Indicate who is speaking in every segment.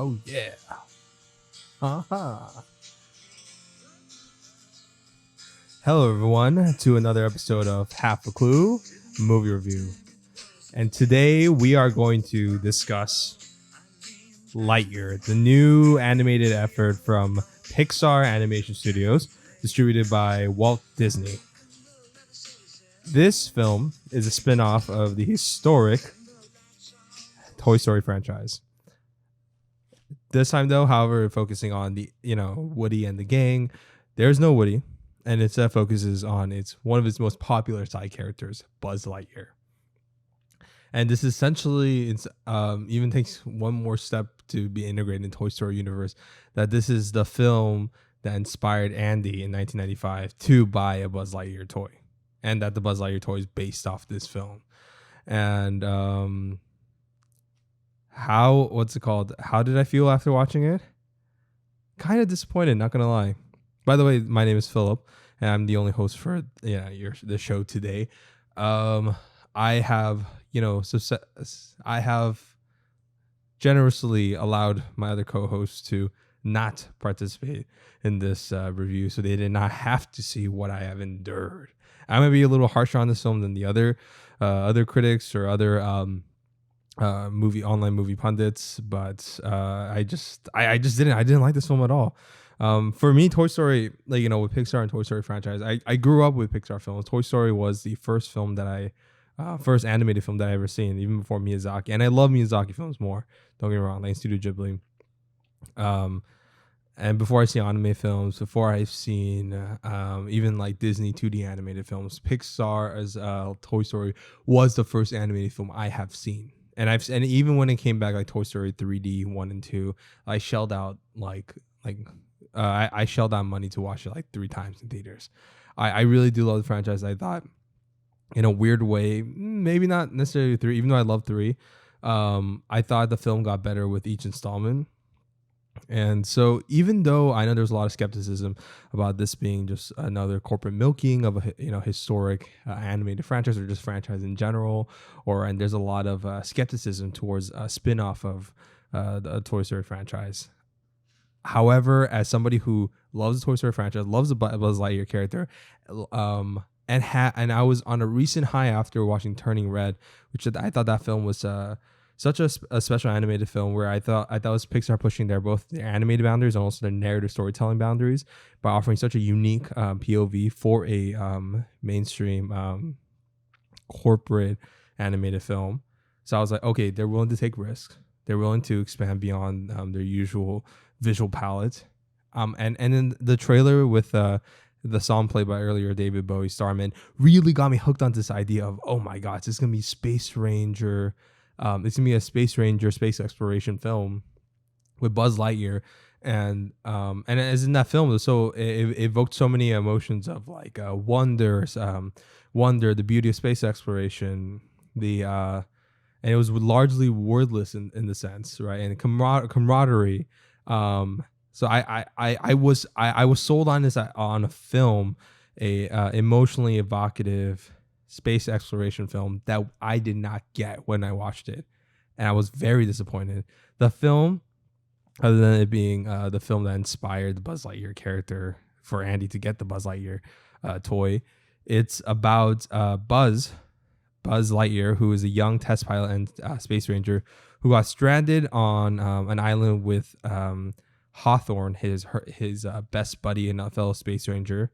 Speaker 1: Oh yeah. Uh-huh. Hello everyone to another episode of Half a Clue Movie Review. And today we are going to discuss Lightyear, the new animated effort from Pixar Animation Studios, distributed by Walt Disney. This film is a spin-off of the historic Toy Story franchise. This time though, however, focusing on the Woody and the gang. There's no Woody, and instead focuses on one of its most popular side characters, Buzz Lightyear. And this essentially even takes one more step to be integrated in Toy Story universe. That this is the film that inspired Andy in 1995 to buy a Buzz Lightyear toy, and that the Buzz Lightyear toy is based off this film. And how did I feel after watching it? Kind of disappointed, not gonna lie. By the way, my name is Philip, and I'm the only host for the show today. I have I have generously allowed my other co-hosts to not participate in this review, so they did not have to see what I have endured. I'm gonna be a little harsher on this film than the other critics or other online movie pundits, but I didn't like this film at all. For me, Toy Story, with Pixar and Toy Story franchise, I grew up with Pixar films. Toy Story was the first film that first animated film that I ever seen, even before Miyazaki. And I love Miyazaki films more. Don't get me wrong, like Studio Ghibli. And before I see anime films, before I've seen even like Disney 2D animated films, Pixar as Toy Story was the first animated film I have seen. And even when it came back, like Toy Story 3D 1 and 2, I shelled out I shelled out money to watch it like 3 times in theaters. I really do love the franchise. I thought, in a weird way, maybe not necessarily 3, even though I love 3, I thought the film got better with each installment. And so even though I know there's a lot of skepticism about this being just another corporate milking of a historic animated franchise, or just franchise in general, and there's a lot of skepticism towards a spin-off of the Toy Story franchise. However, as somebody who loves the Toy Story franchise, loves the Buzz Lightyear character, and I was on a recent high after watching Turning Red, which I thought that film was such a special animated film, where I thought was Pixar pushing both their animated boundaries and also their narrative storytelling boundaries by offering such a unique POV for a mainstream corporate animated film. So I was like, okay, they're willing to take risks. They're willing to expand beyond their usual visual palette. And then the trailer with the song played by earlier David Bowie, Starman, really got me hooked on this idea of, oh my god, it's gonna be Space Ranger. It's gonna be a Space Ranger space exploration film with Buzz Lightyear, and as in that film, so it evoked so many emotions of like wonder, the beauty of space exploration, and it was largely wordless in the sense, right, and camaraderie. So I was sold on this on a film, a emotionally evocative space exploration film that I did not get when I watched it, and I was very disappointed. The film, other than it being the film that inspired the Buzz Lightyear character for Andy to get the Buzz Lightyear toy, it's about Buzz Lightyear, who is a young test pilot and space ranger who got stranded on an island with Hawthorne, his best buddy and a fellow space ranger,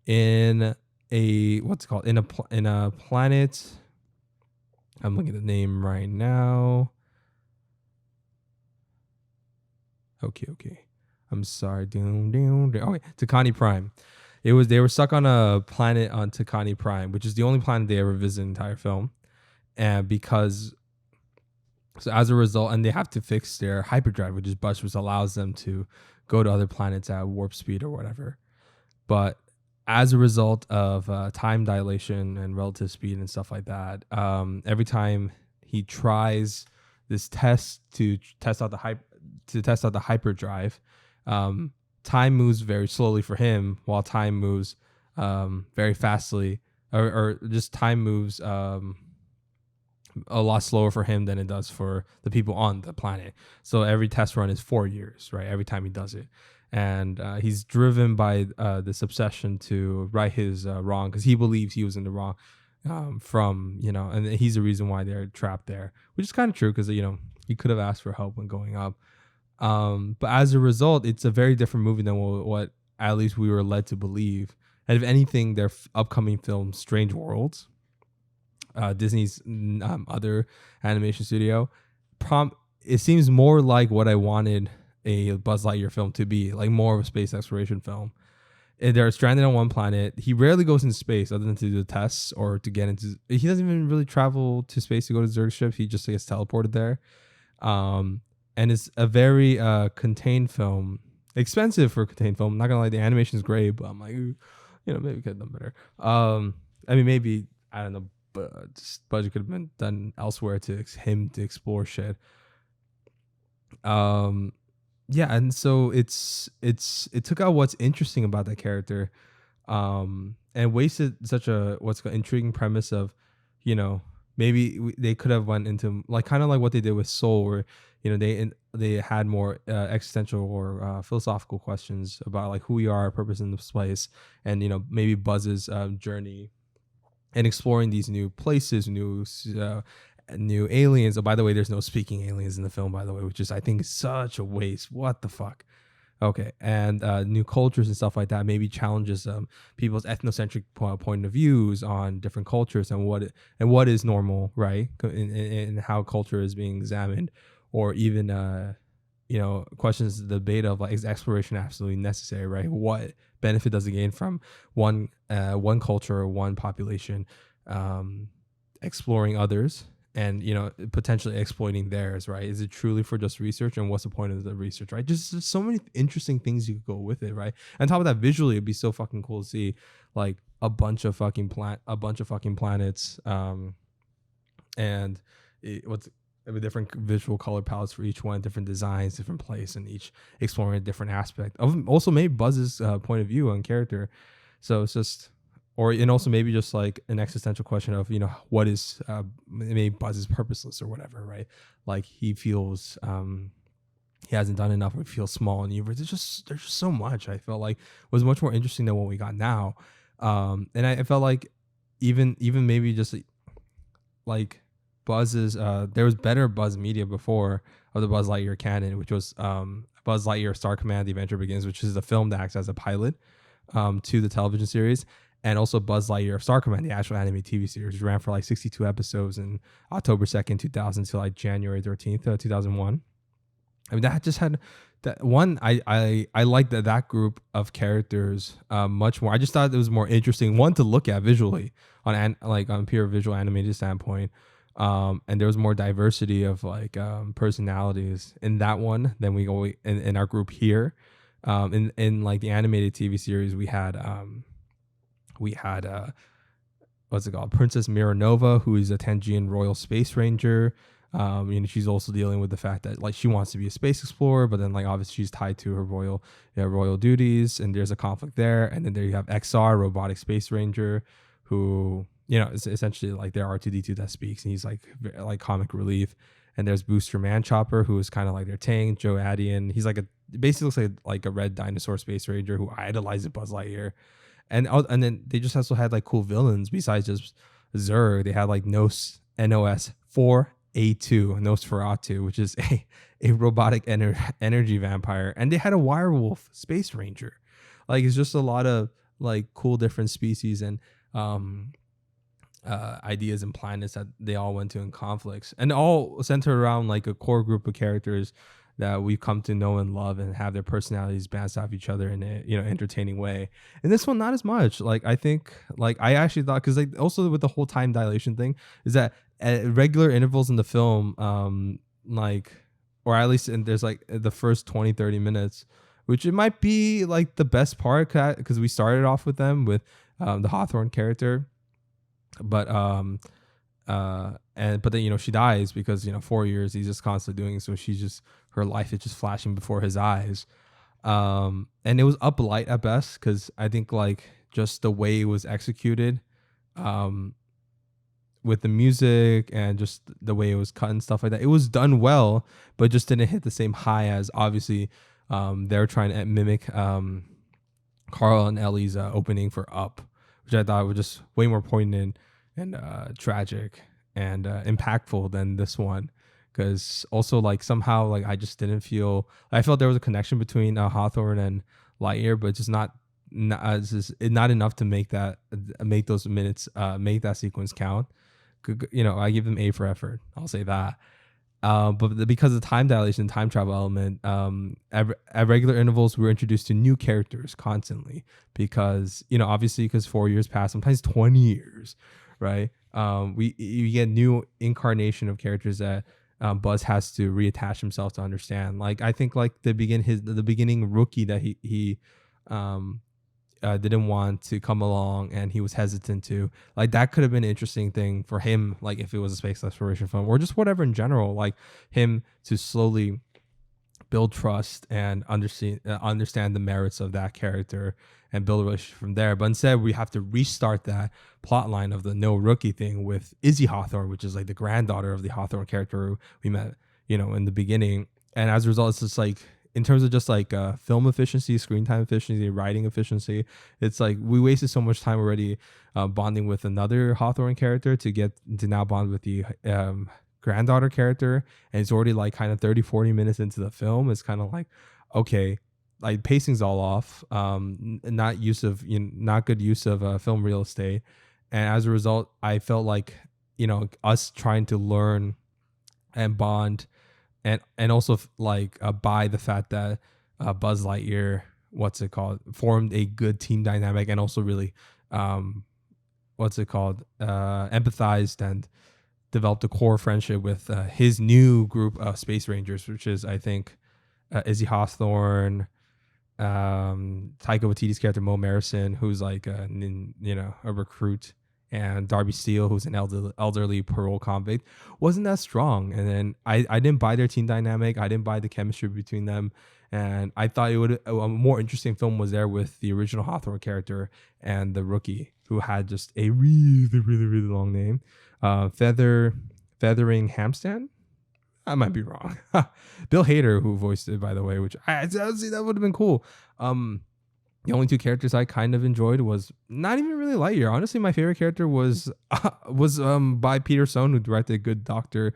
Speaker 1: in a in a planet. I'm looking at the name right now. Okay. I'm sorry. Okay, Takani Prime. They were stuck on a planet on Takani Prime, which is the only planet they ever visit in the entire film, and so as a result, and they have to fix their hyperdrive, which is Buzz, which allows them to go to other planets at warp speed or whatever. But as a result of time dilation and relative speed and stuff like that, every time he tries this test to test out the hyperdrive, time moves very slowly for him, while time moves very fastly, or just time moves a lot slower for him than it does for the people on the planet. So every test run is 4 years, right? Every time he does it. And he's driven by this obsession to right his wrong, because he believes he was in the wrong, from, and he's the reason why they're trapped there, which is kind of true, because, he could have asked for help when going up. But as a result, it's a very different movie than what at least we were led to believe. And if anything, their upcoming film, Strange Worlds, Disney's other animation studio, it seems more like what I wanted a Buzz Lightyear film to be, like more of a space exploration film. And they're stranded on one planet. He rarely goes into space other than to do the tests or to get into. He doesn't even really travel to space to go to Zerg's ship. He just gets teleported there. And it's a very contained film. Expensive for a contained film. I'm not gonna lie, the animation is great, but I'm like, maybe we could have done better. I mean, maybe, I don't know, but just budget could have been done elsewhere to him to explore shit. Yeah, and so it took out what's interesting about that character, and wasted such a intriguing premise of, maybe they could have went into like kind of like what they did with Soul, where they had more existential or philosophical questions about like who we are, our purpose in this place, and maybe Buzz's journey and exploring these new places, new aliens. Oh, by the way, there's no speaking aliens in the film, by the way, which is, I think, such a waste. What the fuck? Okay, and new cultures and stuff like that maybe challenges people's ethnocentric point of views on different cultures and what is normal, right? In how culture is being examined, or even questions the debate of like, is exploration absolutely necessary, right? What benefit does it gain from one culture or one population exploring others, and potentially exploiting theirs, right? Is it truly for just research, and what's the point of the research, right? Just so many interesting things you could go with it, right? On top of that, visually it'd be so fucking cool to see like a bunch of fucking planets, and with different visual color palettes for each one, different designs, different place, and each exploring a different aspect of also maybe Buzz's point of view on character. So it's just, and also maybe just like an existential question of, what is maybe Buzz is purposeless or whatever, right? Like he feels he hasn't done enough, or he feels small in the universe. There's just so much I felt like was much more interesting than what we got now. And I felt like even maybe just like Buzz's there was better Buzz media before of the Buzz Lightyear canon, which was Buzz Lightyear Star Command: The Adventure Begins, which is the film that acts as a pilot to the television series. And also Buzz Lightyear Star Command, the actual anime TV series, which ran for like 62 episodes in October 2nd, 2000 to like January 13th, 2001. I mean, that just had that one. I liked that group of characters much more. I just thought it was more interesting, one, to look at visually on pure visual animated standpoint. And there was more diversity of like personalities in that one than we go in our group here. In like the animated TV series, we had what's it called, Princess Miranova, who is a Tangian Royal Space Ranger. She's also dealing with the fact that like she wants to be a space explorer, but then like obviously she's tied to her royal duties, and there's a conflict there. And then there you have XR, Robotic Space Ranger, who is essentially like their R2D2 that speaks, and he's like comic relief. And there's Booster Manchopper, who is kind of like their tank. Joe Adian, he's basically looks like a red dinosaur space ranger who idolizes Buzz Lightyear. And then they just also had like cool villains besides just Zerg. They had like NOS 4A2, Nosferatu, which is a robotic energy vampire. And they had a wirewolf space ranger. Like, it's just a lot of like cool different species and ideas and planets that they all went to in conflicts, and all centered around like a core group of characters that we come to know and love, and have their personalities bounce off each other in a entertaining way. And this one, not as much. Like, I think, like, I actually thought, because like also with the whole time dilation thing, is that at regular intervals in the film, or at least there's like the first 20-30 minutes, which it might be like the best part, because we started off with them with the Hawthorne character, but then she dies because 4 years he's just constantly doing it, so her life is just flashing before his eyes, and it was up light at best, because I think like just the way it was executed with the music and just the way it was cut and stuff like that. It was done well, but just didn't hit the same high as obviously they're trying to mimic Carl and Ellie's opening for Up, which I thought was just way more poignant and tragic and impactful than this one. Because also like somehow like I just didn't feel, I felt there was a connection between Hawthorne and Lightyear, but just not enough to make those minutes make that sequence count. You know, I give them A for effort. I'll say that. But because of the time dilation, time travel element, at regular intervals, we were introduced to new characters constantly because, you know, obviously because 4 years pass, sometimes 20 years, right? You get new incarnation of characters that Buzz has to reattach himself to understand. Like I think like the beginning rookie that he didn't want to come along and he was hesitant to, like that could have been an interesting thing for him, like if it was a space exploration film or just whatever in general, like him to slowly build trust and understand the merits of that character and build a relationship from there. But instead we have to restart that plot line of the no rookie thing with Izzy Hawthorne, which is like the granddaughter of the Hawthorne character we met, you know, in the beginning. And as a result, it's just like, in terms of just like film efficiency, screen time efficiency, writing efficiency, it's like we wasted so much time already bonding with another Hawthorne character to now bond with the granddaughter character. And it's already like kind of 30-40 minutes into the film. It's kind of like, okay, like pacing's all off, not good use of film real estate. And as a result, I felt like, you know, us trying to learn and bond and also like by the fact that Buzz Lightyear, formed a good team dynamic and also really empathized and developed a core friendship with his new group of Space Rangers, which is I think Izzy Hawthorne, Taika Waititi's character Mo Marison, who's like a recruit, and Darby Steele, who's an elderly parole convict. Wasn't that strong. And then I didn't buy their team dynamic. I didn't buy the chemistry between them. And I thought a more interesting film was there with the original Hawthorne character and the rookie, who had just a really, really, really long name. Feathering Hamstan? I might be wrong. Bill Hader, who voiced it, by the way, which I see that would have been cool. The only two characters I kind of enjoyed was not even really Lightyear. Honestly, my favorite character was by Peter Sohn, who directed Good Doctor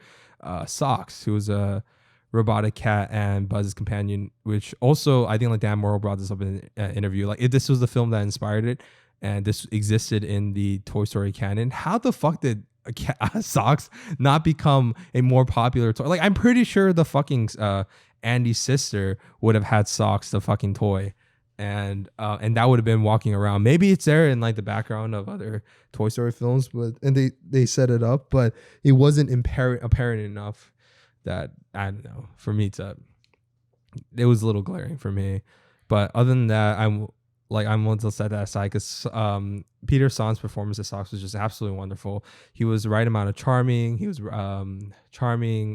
Speaker 1: Socks, who was a robotic cat and Buzz's companion, which also I think like Dan Morrow brought this up in an interview. Like if this was the film that inspired it and this existed in the Toy Story canon, how the fuck did Socks not become a more popular toy? Like I'm pretty sure the fucking Andy's sister would have had Socks, the fucking toy. And that would have been walking around. Maybe it's there in like the background of other Toy Story films, and they set it up, but it wasn't apparent enough that, I don't know, for me it was a little glaring for me. But other than that, I'm willing to set that aside because Peter Sohn's performance as Socks was just absolutely wonderful. He was the right amount of charming. He was charming,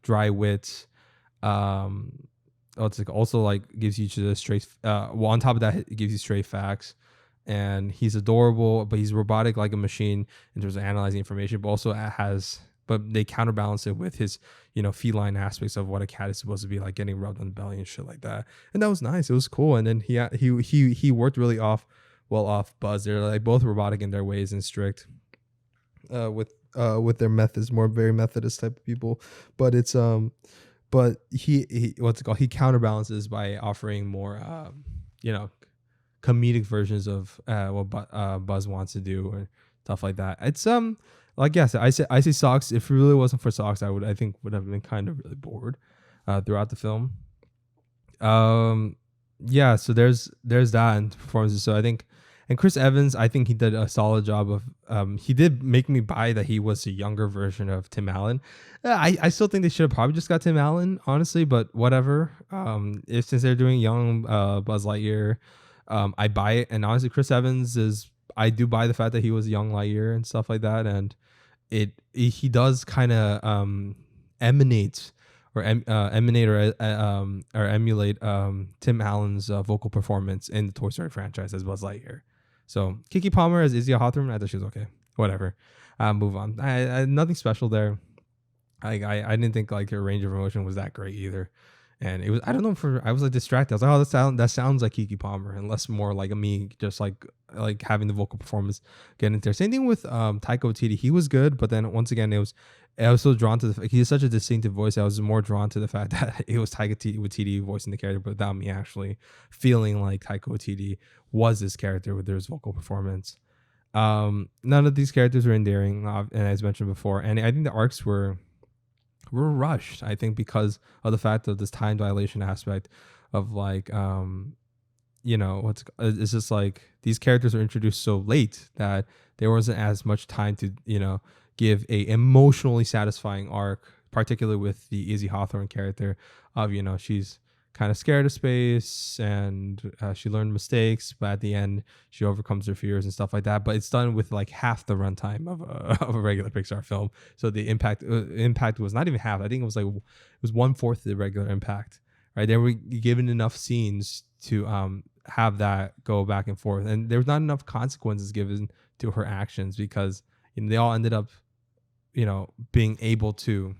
Speaker 1: dry wit. It's like also like gives you the straight on top of that, it gives you straight facts, and he's adorable, but he's robotic like a machine in terms of analyzing information, but also but they counterbalance it with his, you know, feline aspects of what a cat is supposed to be, like getting rubbed on the belly and shit like that. And that was nice. It was cool. And then he worked really off Buzz. They're like both robotic in their ways and strict with their methods, very Methodist type of people. But it's but he he counterbalances by offering more comedic versions of what Buzz wants to do and stuff like that. It's like yes, I say Socks. If it really wasn't for Socks, I think would have been kind of really bored throughout the film. Yeah, so there's that in performances. So I think, and Chris Evans, I think he did a solid job of. He did make me buy that he was a younger version of Tim Allen. I still think they should have probably just got Tim Allen, honestly, but whatever. Since they're doing young Buzz Lightyear, I buy it. And honestly, Chris Evans I do buy the fact that he was a young Lightyear and stuff like that, and he does kind of emanate or emulate Tim Allen's vocal performance in the Toy Story franchise as Buzz Lightyear. So Keke Palmer as Izzy Hawthorne, I thought she was okay. whatever. Move on. I nothing special there. I didn't think like her range of emotion was that great either. And it was, I don't know, for I was like distracted. I was like, oh, that sounds like Kiki Palmer, and less more like a me just like having the vocal performance get into there. Same thing with Taika Waititi. He was good, but then once again I was so drawn to he has such a distinctive voice. I was more drawn to the fact that it was Taika Waititi voicing the character, but without me actually feeling like Taika Waititi was this character with his vocal performance. None of these characters were endearing, and as mentioned before, and I think the arcs were rushed. I think because of the fact of this time dilation aspect of like it's just like these characters are introduced so late that there wasn't as much time to give a emotionally satisfying arc, particularly with the Izzy Hawthorne character of she's kind of scared of space, and she learned mistakes, but at the end she overcomes her fears and stuff like that. But it's done with like half the runtime of of a regular Pixar film, so the impact was not even half. I think it was 1/4 of the regular impact. Right, they were given enough scenes to have that go back and forth, and there was not enough consequences given to her actions, because they all ended up being able to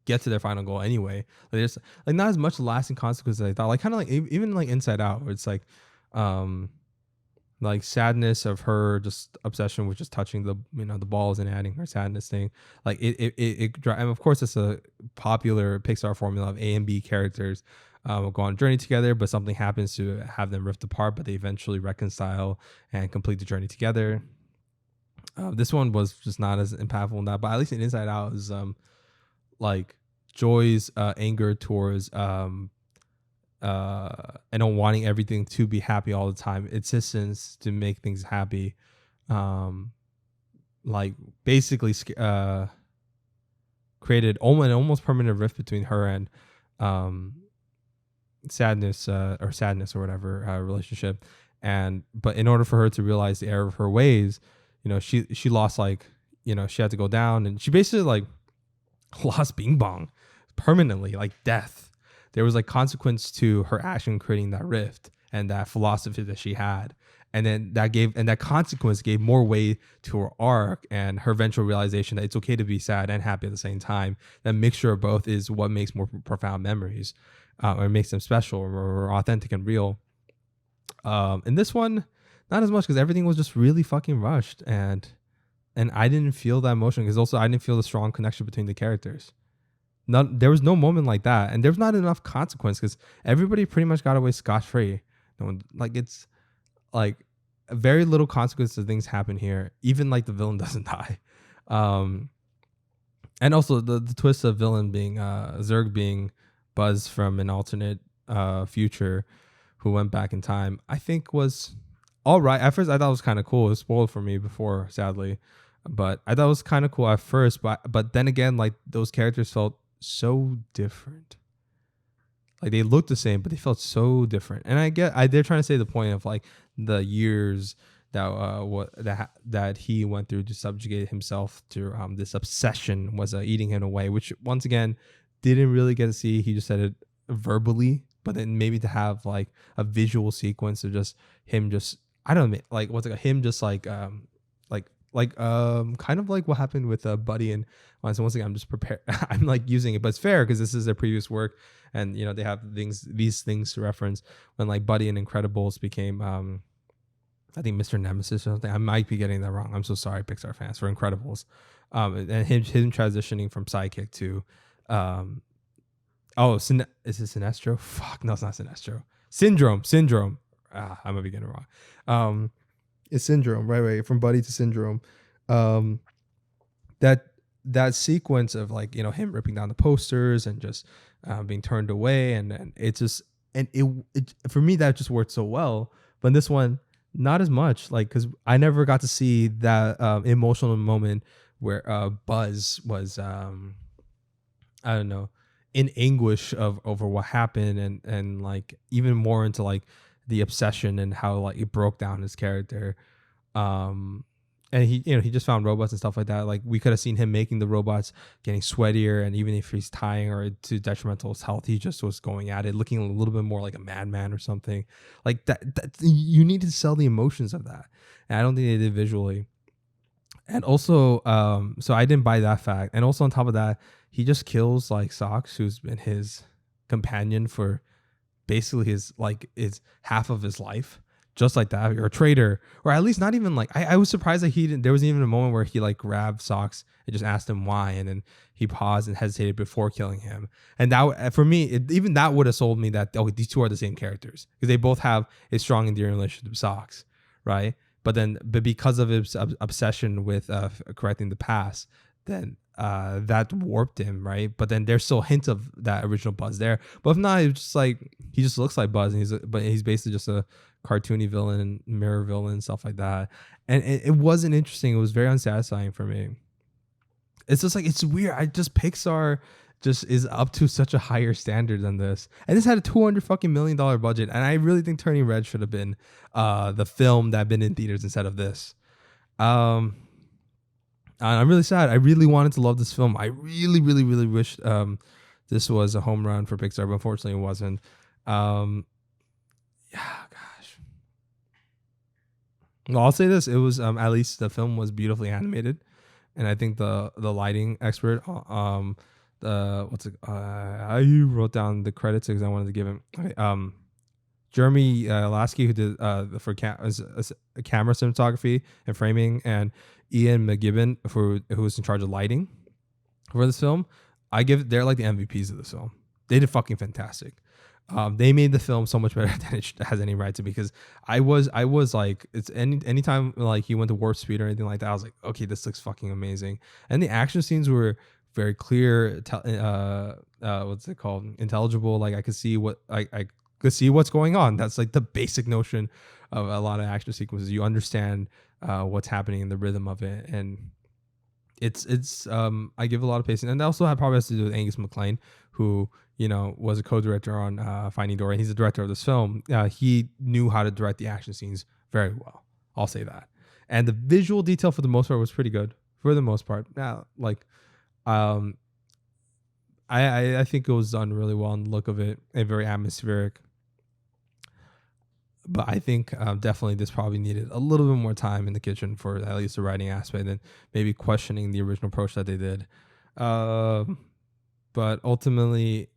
Speaker 1: get to their final goal anyway. Like there's like not as much lasting consequences as I thought. Like kind of like even like Inside Out, where it's like sadness of her just obsession with just touching the the balls and adding her sadness thing. Like and of course it's a popular Pixar formula of A and B characters will go on a journey together, but something happens to have them rift apart, but they eventually reconcile and complete the journey together. This one was just not as impactful in that, but at least in Inside Out is like Joy's anger towards and on wanting everything to be happy all the time, insistence to make things happy, like basically created an almost permanent rift between her and sadness or whatever relationship. But in order for her to realize the error of her ways, she lost she had to go down, and she basically like lost Bing Bong permanently, like death. There was like consequence to her action creating that rift and that philosophy that she had, and then that consequence gave more weight to her arc and her eventual realization that it's okay to be sad and happy at the same time. That mixture of both is what makes more profound memories, or makes them special or authentic and real. And this one, not as much, because everything was just really fucking rushed, and I didn't feel that emotion, because also I didn't feel the strong connection between the characters. There was no moment like that, and there's not enough consequence, because everybody pretty much got away scot-free. No one, like, it's like very little consequence of things happen here. Even like the villain doesn't die, and also the twist of villain being Zurg being Buzz from an alternate future who went back in time, I think was all right. At first I thought it was kind of cool. It was spoiled for me before, sadly, but I thought it was kind of cool at first, but then again, like, those characters felt so different. Like, they looked the same, but they felt so different. And they're trying to say the point of like the years that he went through to subjugate himself to this obsession was eating him away, which once again didn't really get to see. He just said it verbally, but then maybe to have like a visual sequence of just him, just, I don't know, like what's it, him just like kind of like what happened with Buddy and so once again, I'm just prepared. I'm like using it, but it's fair because this is their previous work, and they have these things to reference. When like Buddy and Incredibles became I think Mr. Nemesis or something. I might be getting that wrong. I'm so sorry, Pixar fans, for Incredibles. And him transitioning from sidekick to is it Sinestro? Fuck, no, it's not Sinestro. Syndrome. I might be getting it wrong. It's Syndrome, right? From Buddy to Syndrome. That sequence of like, him ripping down the posters and just being turned away, and it's just, and it for me that just worked so well. But in this one, not as much, like, because I never got to see that emotional moment where Buzz was I don't know, in anguish over what happened, and like even more into like the obsession and how like it broke down his character. And he just found robots and stuff like that. Like, we could have seen him making the robots, getting sweatier, and even if he's tying or to detrimental his health, he just was going at it, looking a little bit more like a madman or something. Like that you need to sell the emotions of that, and I don't think they did visually. And also, so I didn't buy that fact. And also on top of that, he just kills like Socks, who's been his companion for basically his like is half of his life, just like that, or a traitor, or at least not even like I was surprised that he didn't. There was even a moment where he like grabbed Socks and just asked him why, and then he paused and hesitated before killing him. And that for me, even that would have sold me that these two are the same characters because they both have a strong endearing relationship with Socks, right? But because of his obsession with correcting the past, then that warped him, right? But then there's still hints of that original Buzz there. But if not, it's just like he just looks like Buzz, and he's basically just a cartoony villain, mirror villain, stuff like that. And it wasn't interesting. It was very unsatisfying for me. It's just like it's weird. Pixar just is up to such a higher standard than this. And this had a $200 million budget, and I really think Turning Red should have been the film that had been in theaters instead of this. I'm really sad. I really wanted to love this film. I really, really, really wish this was a home run for Pixar, but unfortunately it wasn't. Yeah, gosh. Well, I'll say this: it was at least the film was beautifully animated, and I think the lighting expert, I wrote down the credits because I wanted to give him. Okay, Jeremy Lasky, who did for camera cinematography and framing, and Ian McGibbon, who was in charge of lighting for this film. They're like the MVPs of this film. They did fucking fantastic. They made the film so much better than it has any right to, because I was like, it's anytime like he went to warp speed or anything like that, I was like, okay, this looks fucking amazing. And the action scenes were very clear, what's it called, intelligible. Like I could see I could see what's going on. That's like the basic notion of a lot of action sequences. You understand what's happening in the rhythm of it, and it's I give a lot of patience. And that also probably has to do with Angus MacLane, who was a co-director on Finding Dory, and he's the director of this film. He knew how to direct the action scenes very well. I'll say that. And the visual detail for the most part was pretty good for the most part. I think it was done really well in the look of it and very atmospheric. But I think definitely this probably needed a little bit more time in the kitchen for at least the writing aspect, and maybe questioning the original approach that they did. But ultimately,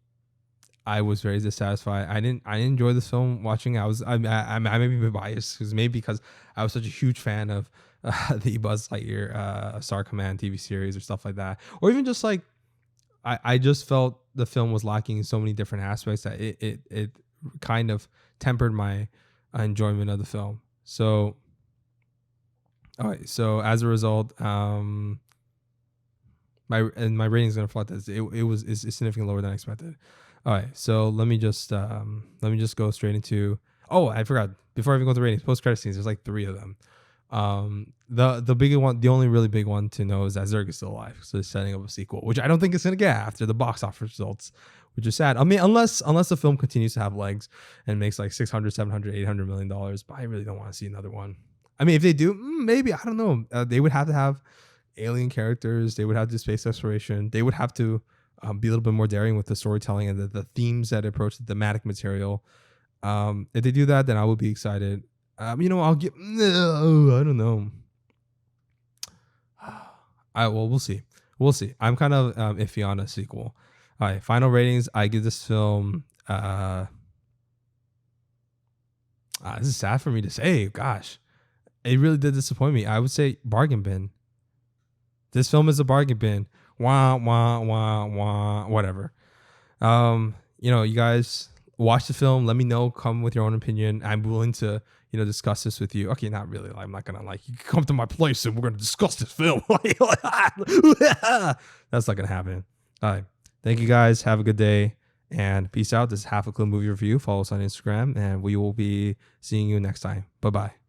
Speaker 1: I was very dissatisfied. I didn't enjoy this film watching. I may be biased because I was such a huge fan of the Buzz Lightyear Star Command TV series or stuff like that, or even just like I just felt the film was lacking in so many different aspects that it kind of tempered my enjoyment of the film. So, all right. So as a result, my rating is gonna reflect this. It's significantly lower than I expected. All right. So let me just go straight into. Oh, I forgot. Before I even go to ratings, post credit scenes. There's like 3 of them. The bigger one, the only really big one to know is that Zurg is still alive. So they're setting up a sequel, which I don't think it's gonna get after the box office results, which is sad. I mean, unless the film continues to have legs and makes like $600, $700, $800 million, but I really don't want to see another one. I mean, if they do, maybe, I don't know. They would have to have alien characters. They would have to do space exploration. They would have to be a little bit more daring with the storytelling and the themes that approach the thematic material. If they do that, then I would be excited. I'll get. No, I don't know. We'll see. We'll see. I'm kind of iffy on a sequel. All right, final ratings. I give this film. This is sad for me to say. Gosh, it really did disappoint me. I would say bargain bin. This film is a bargain bin. Wah wah wah wah. Whatever. You guys watch the film. Let me know. Come with your own opinion. I'm willing to discuss this with you. Okay, not really. I'm not gonna you can come to my place and we're gonna discuss this film. That's not gonna happen. All right. Thank you guys. Have a good day and peace out. This is Half a Clue Movie Review. Follow us on Instagram and we will be seeing you next time. Bye-bye.